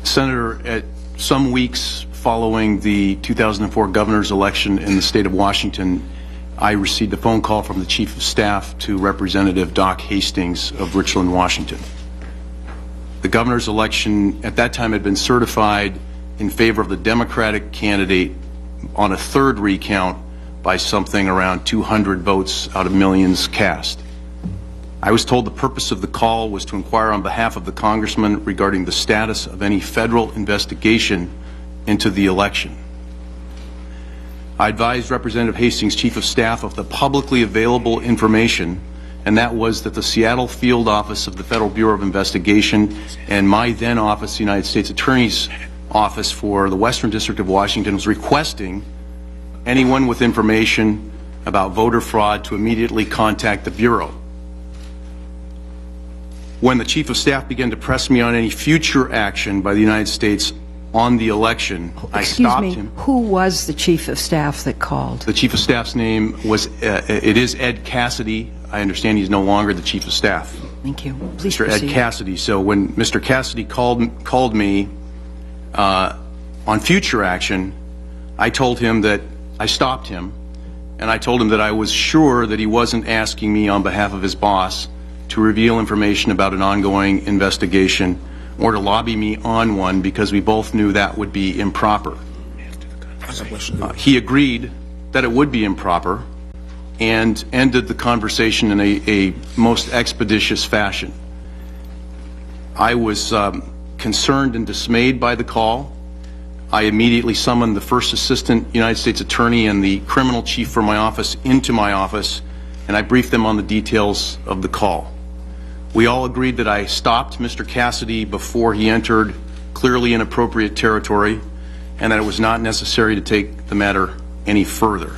Senator, at some weeks following the 2004 governor's election in the state of Washington, I received a phone call from the Chief of Staff to Representative Doc Hastings of Richland, Washington. The governor's election at that time had been certified in favor of the Democratic candidate on a third recount by something around 200 votes out of millions cast. I was told the purpose of the call was to inquire on behalf of the congressman regarding the status of any federal investigation into the election. I advised Representative Hastings' Chief of Staff of the publicly available information, and that was that the Seattle field office of the Federal Bureau of Investigation and my then office, the United States Attorney's Office for the Western District of Washington, was requesting anyone with information about voter fraud to immediately contact the Bureau. When the Chief of Staff began to press me on any future action by the United States on the election, I stopped him. Who was the Chief of Staff that called? The Chief of Staff's name was, it is Ed Cassidy. I understand he's no longer the Chief of Staff. Thank you. Please Mr. proceed. Ed Cassidy. So when Mr. Cassidy called me on future action, I told him that I stopped him, and I told him that I was sure that he wasn't asking me on behalf of his boss to reveal information about an ongoing investigation or to lobby me on one, because we both knew that would be improper. He agreed that it would be improper and ended the conversation in a most expeditious fashion. I was concerned and dismayed by the call. I immediately summoned the first assistant United States attorney and the criminal chief from my office into my office, and I briefed them on the details of the call. We all agreed that I stopped Mr. Cassidy before he entered clearly inappropriate territory, and that it was not necessary to take the matter any further.